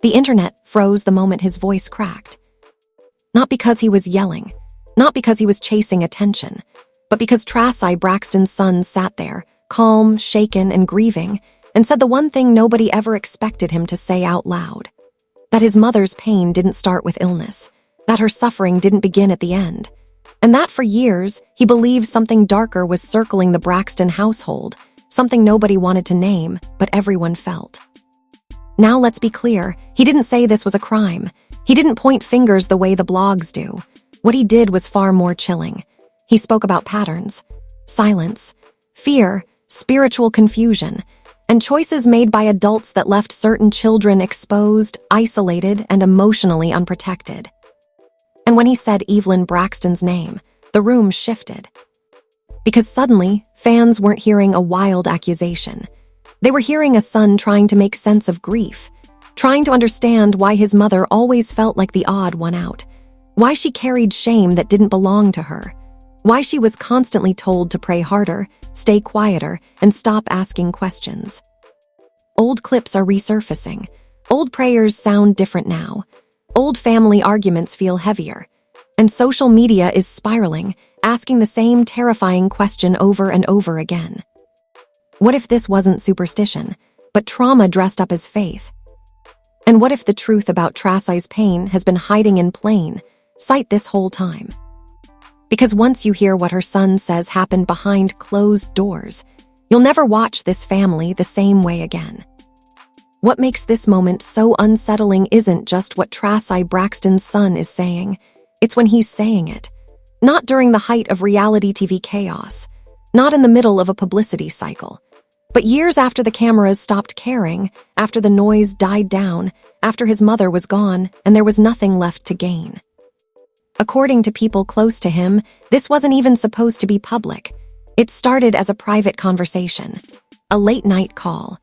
The internet froze the moment his voice cracked. Not because he was yelling, not because he was chasing attention, but because Traci Braxton's son sat there, calm, shaken, and grieving, and said the one thing nobody ever expected him to say out loud. That his mother's pain didn't start with illness, that her suffering didn't begin at the end, and that for years he believed something darker was circling the Braxton household, something nobody wanted to name, but everyone felt. Now let's be clear, he didn't say this was a crime. He didn't point fingers the way the blogs do. What he did was far more chilling. He spoke about patterns, silence, fear, spiritual confusion, and choices made by adults that left certain children exposed, isolated, and emotionally unprotected. And when he said Evelyn Braxton's name, the room shifted. Because suddenly, fans weren't hearing a wild accusation. They were hearing a son trying to make sense of grief, trying to understand why his mother always felt like the odd one out, why she carried shame that didn't belong to her, why she was constantly told to pray harder, stay quieter, and stop asking questions. Old clips are resurfacing. Old prayers sound different now. Old family arguments feel heavier. And social media is spiraling, asking the same terrifying question over and over again. What if this wasn't superstition, but trauma dressed up as faith? And what if the truth about Traci's pain has been hiding in plain sight this whole time? Because once you hear what her son says happened behind closed doors, you'll never watch this family the same way again. What makes this moment so unsettling isn't just what Traci Braxton's son is saying, it's when he's saying it. Not during the height of reality TV chaos, not in the middle of a publicity cycle, but years after the cameras stopped caring, after the noise died down, after his mother was gone and there was nothing left to gain. According to people close to him, this wasn't even supposed to be public. It started as a private conversation, a late-night call.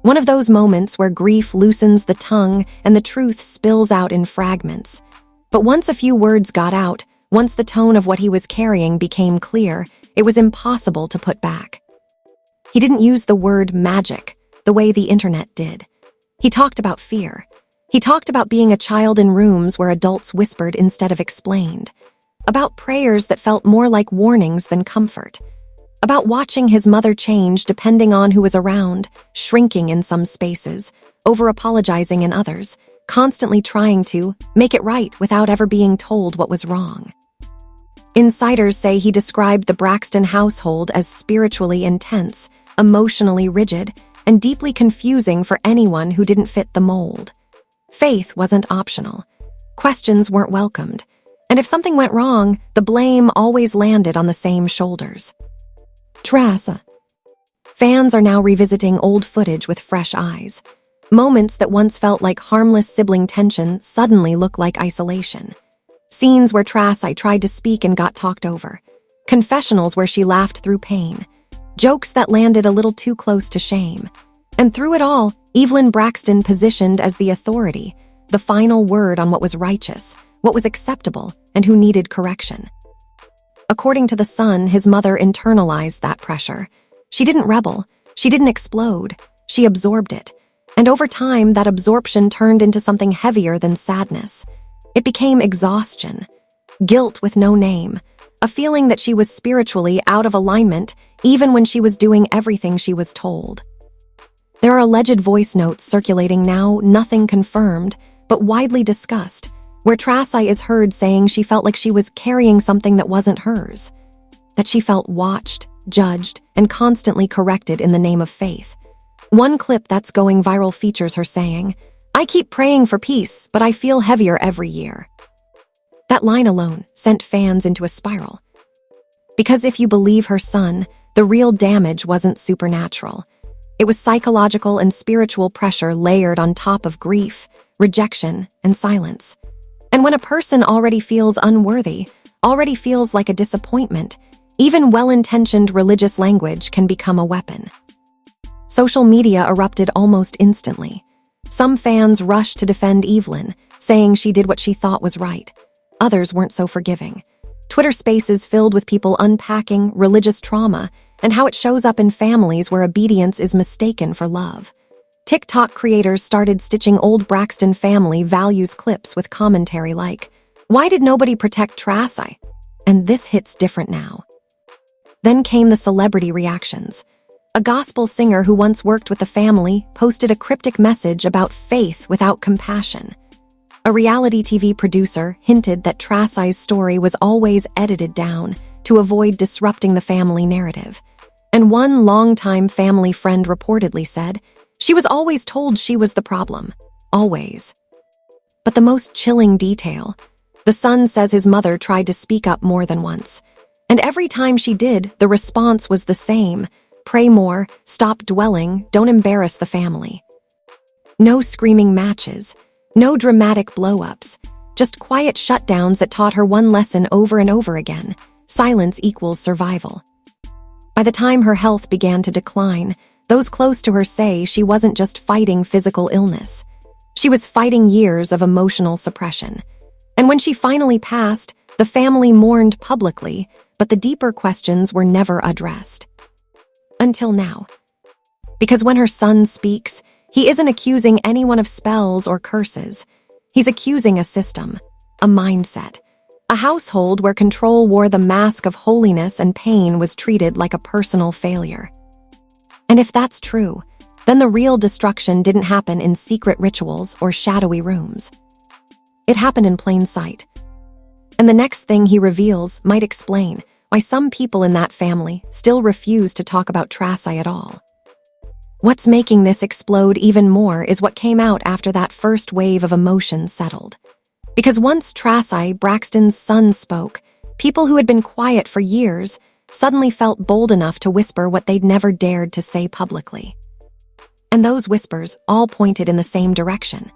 One of those moments where grief loosens the tongue and the truth spills out in fragments. But once a few words got out, once the tone of what he was carrying became clear, it was impossible to put back. He didn't use the word magic the way the internet did. He talked about fear. He talked about being a child in rooms where adults whispered instead of explained. About prayers that felt more like warnings than comfort. About watching his mother change depending on who was around, shrinking in some spaces, over-apologizing in others, constantly trying to make it right without ever being told what was wrong. Insiders say he described the Braxton household as spiritually intense, emotionally rigid, and deeply confusing for anyone who didn't fit the mold. Faith wasn't optional. Questions weren't welcomed. And if something went wrong, the blame always landed on the same shoulders. Traci. Fans are now revisiting old footage with fresh eyes. Moments that once felt like harmless sibling tension suddenly look like isolation. Scenes where Traci tried to speak and got talked over. Confessionals where she laughed through pain. Jokes that landed a little too close to shame. And through it all, Evelyn Braxton positioned as the authority, the final word on what was righteous, what was acceptable, and who needed correction. According to the son, his mother internalized that pressure. She didn't rebel. She didn't explode. She absorbed it. And over time, that absorption turned into something heavier than sadness. It became exhaustion, guilt with no name, a feeling that she was spiritually out of alignment even when she was doing everything she was told. There are alleged voice notes circulating now, nothing confirmed, but widely discussed, where Traci is heard saying she felt like she was carrying something that wasn't hers, that she felt watched, judged, and constantly corrected in the name of faith. One clip that's going viral features her saying, "I keep praying for peace, but I feel heavier every year." That line alone sent fans into a spiral. Because if you believe her son, the real damage wasn't supernatural. It was psychological and spiritual pressure layered on top of grief, rejection, and silence. And when a person already feels unworthy, already feels like a disappointment, even well-intentioned religious language can become a weapon. Social media erupted almost instantly. Some fans rushed to defend Evelyn, saying she did what she thought was right. Others weren't so forgiving. Twitter spaces filled with people unpacking religious trauma and how it shows up in families where obedience is mistaken for love. TikTok creators started stitching old Braxton family values clips with commentary like, "Why did nobody protect Traci?" And this hits different now. Then came the celebrity reactions. A gospel singer who once worked with the family posted a cryptic message about faith without compassion. A reality TV producer hinted that Traci's story was always edited down to avoid disrupting the family narrative. And one longtime family friend reportedly said, "She was always told she was the problem. Always." But the most chilling detail, the son says his mother tried to speak up more than once. And every time she did, the response was the same: pray more, stop dwelling, don't embarrass the family. No screaming matches, no dramatic blow-ups, just quiet shutdowns that taught her one lesson over and over again: silence equals survival. By the time her health began to decline, those close to her say she wasn't just fighting physical illness. She was fighting years of emotional suppression. And when she finally passed, the family mourned publicly, but the deeper questions were never addressed. Until now. Because when her son speaks, he isn't accusing anyone of spells or curses. He's accusing a system, a mindset, a household where control wore the mask of holiness and pain was treated like a personal failure. And if that's true, then the real destruction didn't happen in secret rituals or shadowy rooms. It happened in plain sight. And the next thing he reveals might explain why some people in that family still refuse to talk about Traci at all. What's making this explode even more is what came out after that first wave of emotion settled. Because once Traci Braxton's son spoke, people who had been quiet for years suddenly felt bold enough to whisper what they'd never dared to say publicly. And those whispers all pointed in the same direction.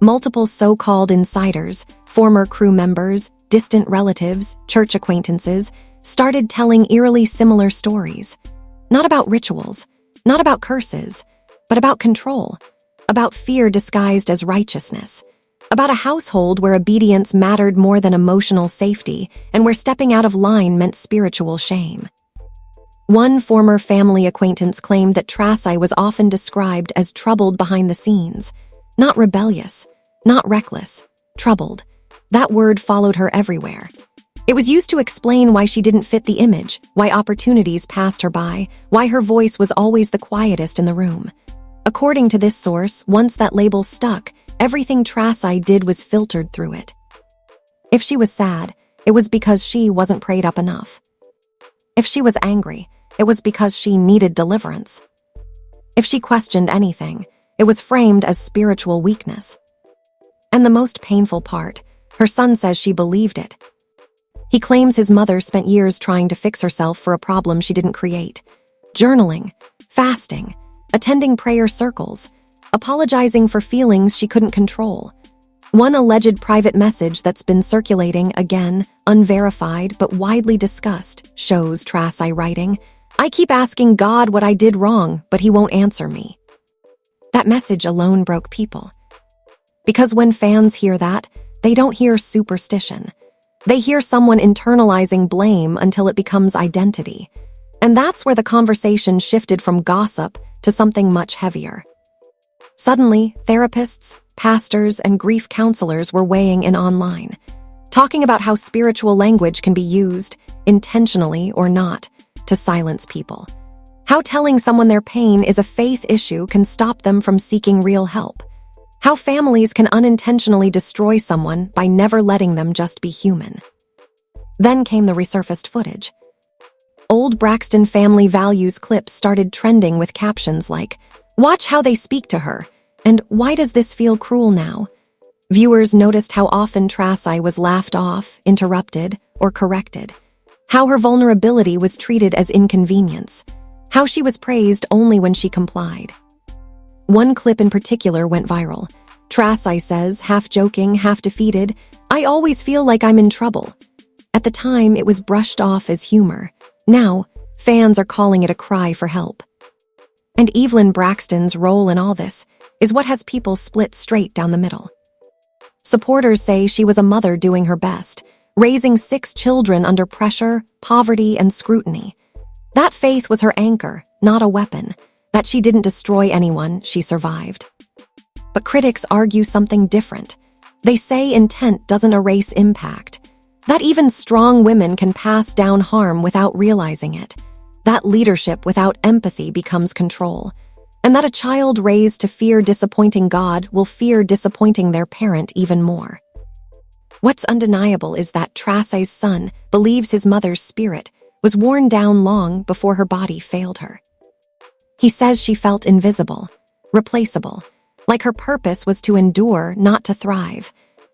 Multiple so-called insiders, former crew members, distant relatives, church acquaintances, started telling eerily similar stories. Not about rituals, not about curses, but about control, about fear disguised as righteousness, about a household where obedience mattered more than emotional safety and where stepping out of line meant spiritual shame. One former family acquaintance claimed that Traci was often described as troubled behind the scenes, not rebellious, not reckless, troubled. That word followed her everywhere. It was used to explain why she didn't fit the image, why opportunities passed her by, why her voice was always the quietest in the room. According to this source, once that label stuck, everything Traci did was filtered through it. If she was sad, it was because she wasn't prayed up enough. If she was angry, it was because she needed deliverance. If she questioned anything, it was framed as spiritual weakness. And the most painful part, her son says she believed it. He claims his mother spent years trying to fix herself for a problem she didn't create. Journaling, fasting, attending prayer circles, apologizing for feelings she couldn't control. One alleged private message that's been circulating, again, unverified but widely discussed, shows Traci writing, "I keep asking God what I did wrong, but he won't answer me." That message alone broke people. Because when fans hear that, they don't hear superstition. They hear someone internalizing blame until it becomes identity. And that's where the conversation shifted from gossip to something much heavier. Suddenly, therapists, pastors, and grief counselors were weighing in online, talking about how spiritual language can be used, intentionally or not, to silence people. How telling someone their pain is a faith issue can stop them from seeking real help. How families can unintentionally destroy someone by never letting them just be human. Then came the resurfaced footage. Old Braxton family values clips started trending with captions like, "Watch how they speak to her," and "Why does this feel cruel now?" Viewers noticed how often Traci was laughed off, interrupted, or corrected. How her vulnerability was treated as inconvenience. How she was praised only when she complied. One clip in particular went viral. Traci says, half joking, half defeated, "I always feel like I'm in trouble." At the time, it was brushed off as humor. Now, fans are calling it a cry for help. And Evelyn Braxton's role in all this is what has people split straight down the middle. Supporters say she was a mother doing her best, raising 6 children under pressure, poverty, and scrutiny. That faith was her anchor, not a weapon. that she didn't destroy anyone, she survived. But critics argue something different. They say intent doesn't erase impact, that even strong women can pass down harm without realizing it, that leadership without empathy becomes control, and that a child raised to fear disappointing God will fear disappointing their parent even more. What's undeniable is that Traci's son believes his mother's spirit was worn down long before her body failed her. He says she felt invisible, replaceable, like her purpose was to endure, not to thrive.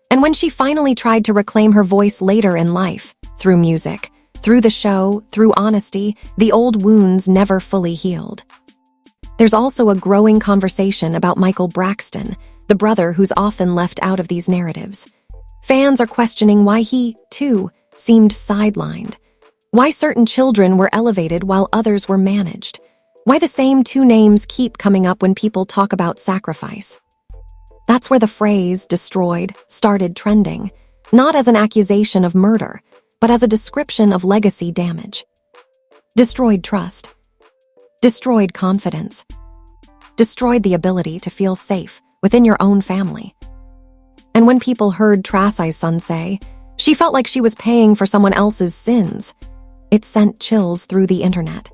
And when she finally tried to reclaim her voice later in life, through music, through the show, through honesty, the old wounds never fully healed. There's also a growing conversation about Michael Braxton, the brother who's often left out of these narratives. Fans are questioning why he, too, seemed sidelined, why certain children were elevated while others were managed, why the same two names keep coming up when people talk about sacrifice. That's where the phrase "destroyed" started trending, not as an accusation of murder, but as a description of legacy damage. Destroyed trust. Destroyed confidence. Destroyed the ability to feel safe within your own family. And when people heard Traci's son say, she felt like she was paying for someone else's sins, it sent chills through the internet.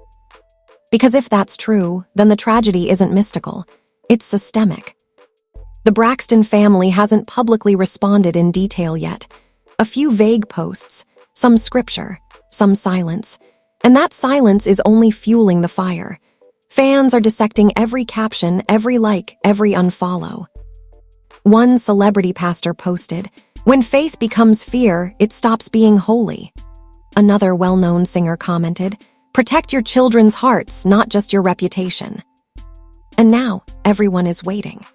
Because if that's true, then the tragedy isn't mystical, it's systemic. The Braxton family hasn't publicly responded in detail yet. A few vague posts, some scripture, some silence, and that silence is only fueling the fire. Fans are dissecting every caption, every like, every unfollow. One celebrity pastor posted, "When faith becomes fear, it stops being holy." Another well-known singer commented, "Protect your children's hearts, not just your reputation." And now, everyone is waiting.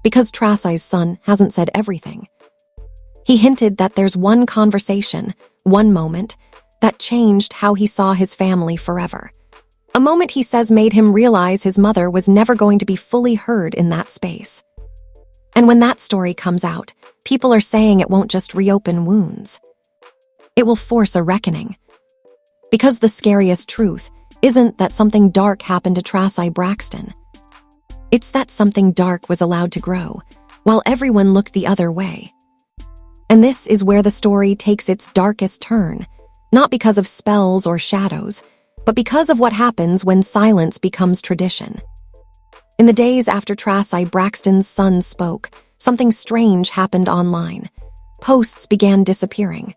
Because Traci's son hasn't said everything. He hinted that there's one conversation, one moment, that changed how he saw his family forever. A moment he says made him realize his mother was never going to be fully heard in that space. And when that story comes out, people are saying it won't just reopen wounds. It will force a reckoning. Because the scariest truth isn't that something dark happened to Traci Braxton. It's that something dark was allowed to grow, while everyone looked the other way. And this is where the story takes its darkest turn, not because of spells or shadows, but because of what happens when silence becomes tradition. In the days after Traci Braxton's son spoke, something strange happened online. Posts began disappearing.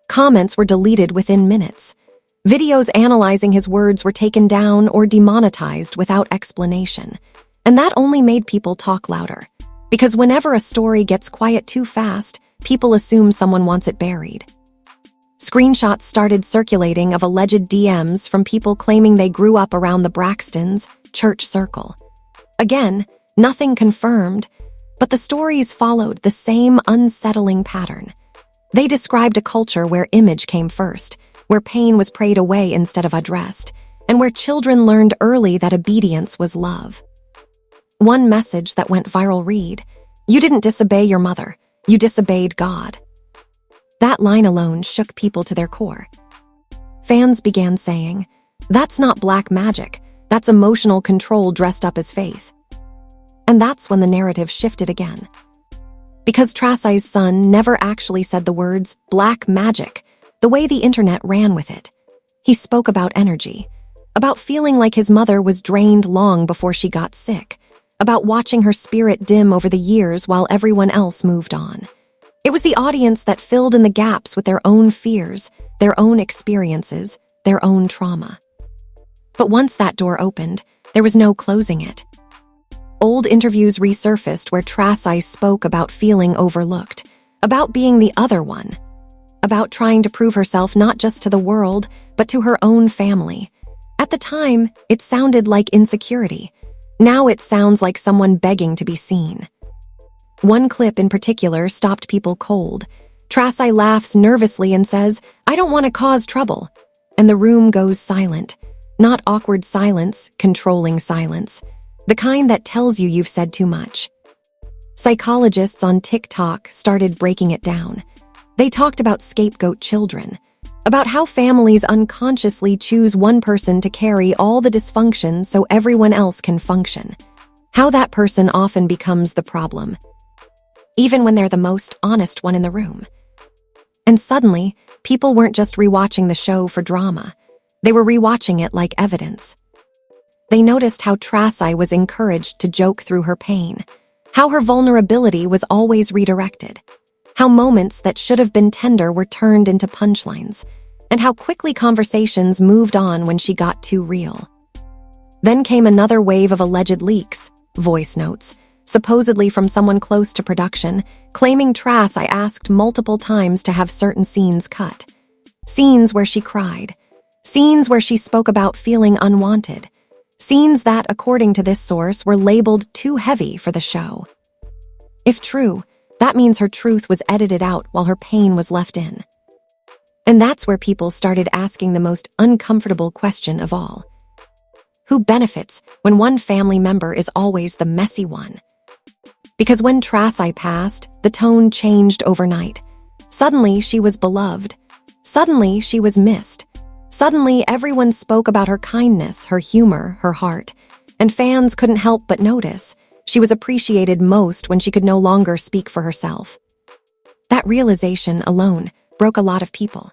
Comments were deleted within minutes. Videos analyzing his words were taken down or demonetized without explanation. And that only made people talk louder. Because whenever a story gets quiet too fast, people assume someone wants it buried. Screenshots started circulating of alleged DMs from people claiming they grew up around the Braxtons' church circle. Again, nothing confirmed, but the stories followed the same unsettling pattern. They described a culture where image came first, where pain was prayed away instead of addressed, and where children learned early that obedience was love. One message that went viral read, "You didn't disobey your mother, you disobeyed God." That line alone shook people to their core. Fans began saying, "That's not black magic, that's emotional control dressed up as faith." And that's when the narrative shifted again. Because Traci's son never actually said the words black magic the way the internet ran with it. He spoke about energy, about feeling like his mother was drained long before she got sick, about watching her spirit dim over the years while everyone else moved on. It was the audience that filled in the gaps with their own fears, their own experiences, their own trauma. But once that door opened, there was no closing it. Old interviews resurfaced where Traci spoke about feeling overlooked, about being the other one, about trying to prove herself not just to the world, but to her own family. At the time, it sounded like insecurity. Now it sounds like someone begging to be seen. One clip in particular stopped people cold. Traci laughs nervously and says, "I don't want to cause trouble." And the room goes silent. Not awkward silence, controlling silence. The kind that tells you you've said too much. Psychologists on TikTok started breaking it down. They talked about scapegoat children, about how families unconsciously choose one person to carry all the dysfunction so everyone else can function. How that person often becomes the problem, even when they're the most honest one in the room. And suddenly, people weren't just rewatching the show for drama. They were rewatching it like evidence. They noticed how Traci was encouraged to joke through her pain, how her vulnerability was always redirected, how moments that should have been tender were turned into punchlines, and how quickly conversations moved on when she got too real. Then came another wave of alleged leaks, voice notes, supposedly from someone close to production, claiming Traci asked multiple times to have certain scenes cut. Scenes where she cried. Scenes where she spoke about feeling unwanted. Scenes that, according to this source, were labeled too heavy for the show. If true, that means her truth was edited out while her pain was left in. And that's where people started asking the most uncomfortable question of all. Who benefits when one family member is always the messy one? Because when Traci passed, the tone changed overnight. Suddenly, she was beloved. Suddenly, she was missed. Suddenly, everyone spoke about her kindness, her humor, her heart. And fans couldn't help but notice. She was appreciated most when she could no longer speak for herself. That realization alone broke a lot of people.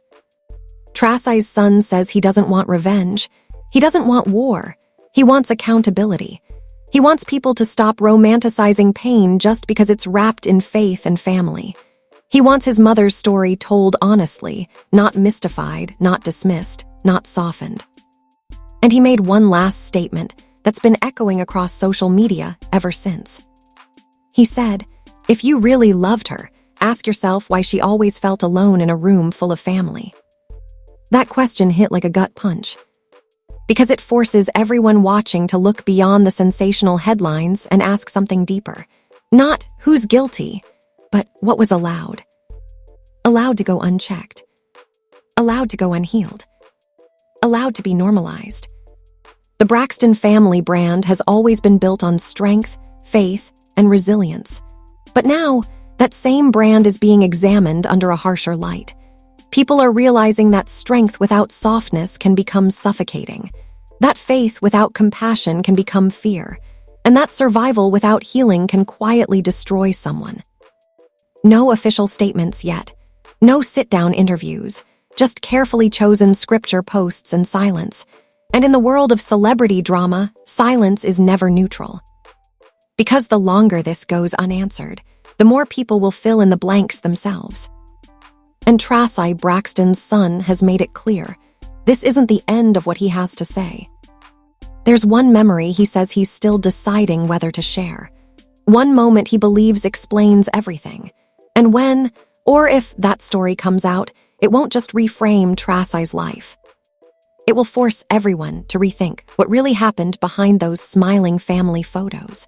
Traci's son says he doesn't want revenge. He doesn't want war. He wants accountability. He wants people to stop romanticizing pain just because it's wrapped in faith and family. He wants his mother's story told honestly, not mystified, not dismissed, not softened. And he made one last statement that's been echoing across social media ever since. He said, "If you really loved her, ask yourself why she always felt alone in a room full of family." That question hit like a gut punch, because it forces everyone watching to look beyond the sensational headlines and ask something deeper. Not who's guilty, but what was allowed. Allowed to go unchecked. Allowed to go unhealed. Allowed to be normalized. The Braxton family brand has always been built on strength, faith, and resilience. But now, that same brand is being examined under a harsher light. People are realizing that strength without softness can become suffocating. That faith without compassion can become fear. And that survival without healing can quietly destroy someone. No official statements yet. No sit-down interviews. Just carefully chosen scripture posts and silence. And in the world of celebrity drama, silence is never neutral. Because the longer this goes unanswered, the more people will fill in the blanks themselves. And Traci Braxton's son has made it clear, this isn't the end of what he has to say. There's one memory he says he's still deciding whether to share. One moment he believes explains everything. And when, or if that story comes out, it won't just reframe Traci's life. It will force everyone to rethink what really happened behind those smiling family photos.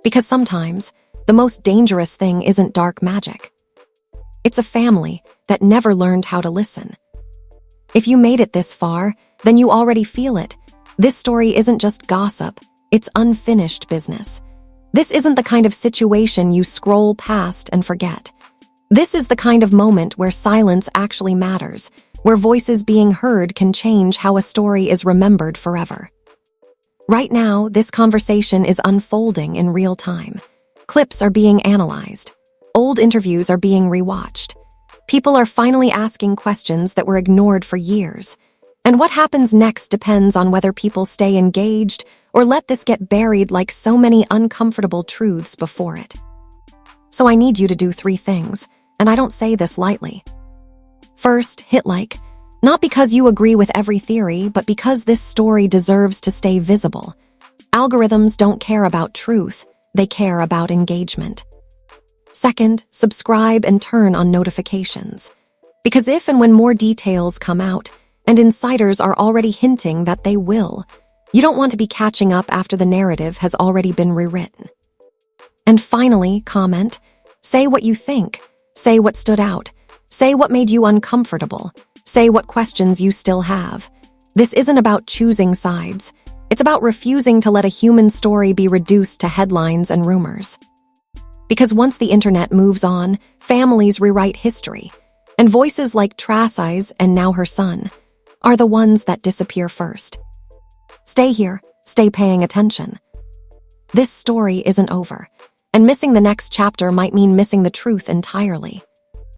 Because sometimes, the most dangerous thing isn't dark magic. It's a family that never learned how to listen. If you made it this far, then you already feel it. This story isn't just gossip, it's unfinished business. This isn't the kind of situation you scroll past and forget. This is the kind of moment where silence actually matters, where voices being heard can change how a story is remembered forever. Right now, this conversation is unfolding in real time. Clips are being analyzed. Old interviews are being rewatched. People are finally asking questions that were ignored for years. And what happens next depends on whether people stay engaged or let this get buried like so many uncomfortable truths before it. So I need you to do 3 things, and I don't say this lightly. First, hit like, not because you agree with every theory, but because this story deserves to stay visible. Algorithms don't care about truth, they care about engagement. Second, subscribe and turn on notifications. Because if and when more details come out, and insiders are already hinting that they will, you don't want to be catching up after the narrative has already been rewritten. And finally, comment. Say what you think. Say what stood out. Say what made you uncomfortable. Say what questions you still have. This isn't about choosing sides. It's about refusing to let a human story be reduced to headlines and rumors. Because once the internet moves on, families rewrite history. And voices like Traci's and now her son are the ones that disappear first. Stay here, stay paying attention. This story isn't over, and missing the next chapter might mean missing the truth entirely.